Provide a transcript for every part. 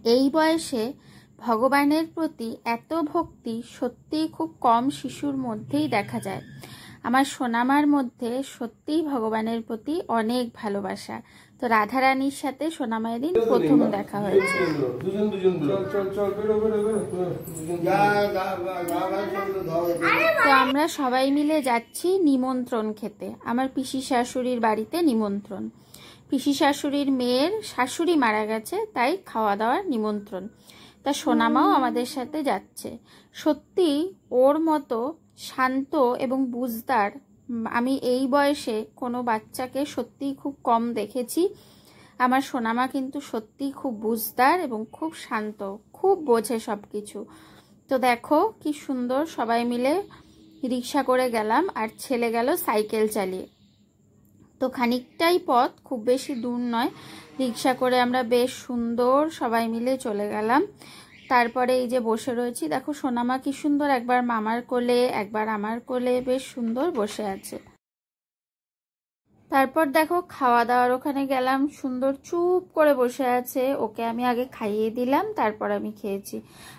এই বয়সে ভগবানের প্রতি এত ভক্তি সত্যিই খুব কম শিশুর মধ্যেই দেখা যায়। আমার সোনামার মধ্যে সত্যিই ভগবানের প্রতি অনেক ভালোবাসা। তো রাধারানীর সাথে সোনামায়ের দিন প্রথম দেখা হয়েছে। তো আমরা সবাই মিলে যাচ্ছি নিমন্ত্রণ খেতে। আমার পিসি শাশুড়ির বাড়িতে নিমন্ত্রণ। পিসি শাশুড়ির মেয়ের শাশুড়ি মারা গেছে, তাই খাওয়া দাওয়ার নিমন্ত্রণ। তা সোনামাও আমাদের সাথে যাচ্ছে। সত্যি ওর মতো শান্ত এবং বুঝদার আমি এই বয়সে কোনো বাচ্চাকে সত্যিই খুব কম দেখেছি। আমার সোনামা কিন্তু সত্যিই খুব বুঝদার এবং খুব শান্ত, খুব বোঝে সব কিছু। তো দেখো কি সুন্দর সবাই মিলে রিক্সা করে গেলাম, আর ছেলে গেল সাইকেল চালিয়ে। তো খানিকটাই পথ, খুব বেশি দূর নয়। রিক্সা করে আমরা বেশ সুন্দর সবাই মিলে চলে গেলাম। তারপরে এই যে বসে রয়েছি, দেখো সোনামা কি সুন্দর একবার মামার কোলে একবার আমার কোলে বেশ সুন্দর বসে আছে। তারপর দেখো খাওয়া দাওয়ার ওখানে গেলাম, সুন্দর চুপ করে বসে আছে। ওকে আমি আগে খাইয়ে দিলাম, তারপর আমি খেয়েছি।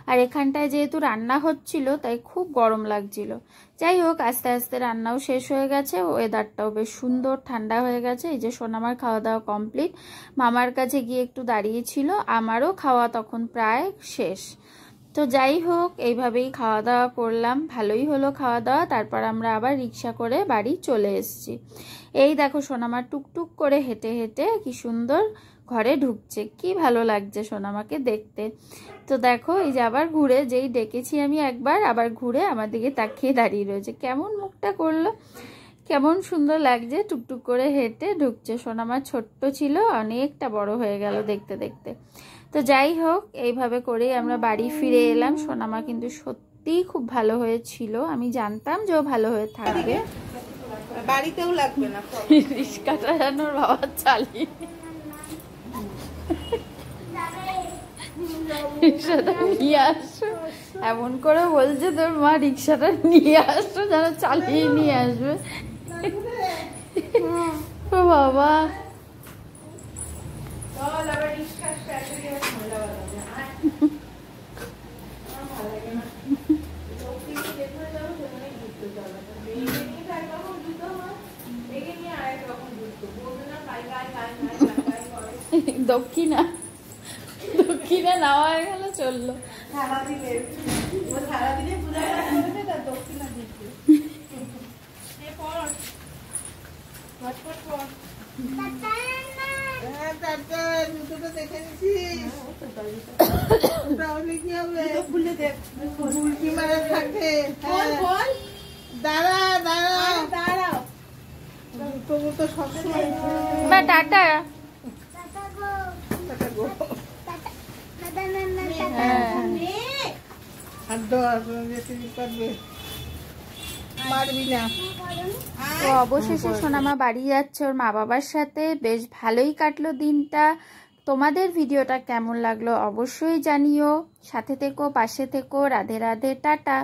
আর এখানটায় যেহেতু রান্না হচ্ছিল তাই খুব গরম লাগছিল। যাই হোক, আস্তে আস্তে রান্নাও শেষ হয়ে গেছে, ওয়েদারটাও বেশ সুন্দর ঠান্ডা হয়ে গেছে। এই যে সোনামার খাওয়া দাওয়া কমপ্লিট। মামার কাছে গিয়ে একটু দাঁড়িয়েছিল, আমারও খাওয়া তখন প্রায় শেষ। তো যাই হোক, এইভাবেই খাওয়া দাওয়া করলাম, ভালোই হলো খাওয়া দাওয়া। তারপর আমরা আবার রিক্সা করে বাড়ি চলে এসেছি। এই দেখো সোনামা টুকটুক করে হেঁটে হেঁটে কি সুন্দর ঘরে ঢুকছে, কি ভালো লাগছে সোনামাকে দেখতে। তো দেখো এই যে আবার ঘুরে, যেই ডেকেছি আমি একবার, আবার ঘুরে আমার দিকে তাকিয়ে দাঁড়িয়ে রয়েছে। কেমন মুখটা করলো, কেমন সুন্দর লাগছে, টুকটুক করে হেঁটে ঢুকছে। সোনামা ছোট্ট ছিল, অনেকটা বড় হয়ে গেল দেখতে দেখতে। তো যাই হোক, এইভাবে করেই আমরা বাড়ি ফিরে এলাম। সোনামা কিন্তু সত্যিই খুব ভালো হয়েছিল, আমি জানতাম যে ও ভালো হয়ে থাকবে। বাড়িতেও লাগবে না, রিস্কা চালানোর বাবা চালিয়ে রিক্সাটা নিয়ে আসো, এমন করে বলছে তোর মা রিক্সাটা নিয়ে আসো, যেন চালিয়ে নিয়ে আসবে। ও বাবা, দক্ষিণা দক্ষিণা নেওয়া হয়ে গেল, চললো। টাটা, তো অবশেষে সোনামা বাড়ি যাচ্ছে ওর মা বাবার সাথে। বেশ ভালোই কাটলো দিনটা। তোমাদের ভিডিওটা কেমন লাগলো অবশ্যই জানিও। সাথে থেকো, পাশে থেকো। রাধে রাধে, টাটা।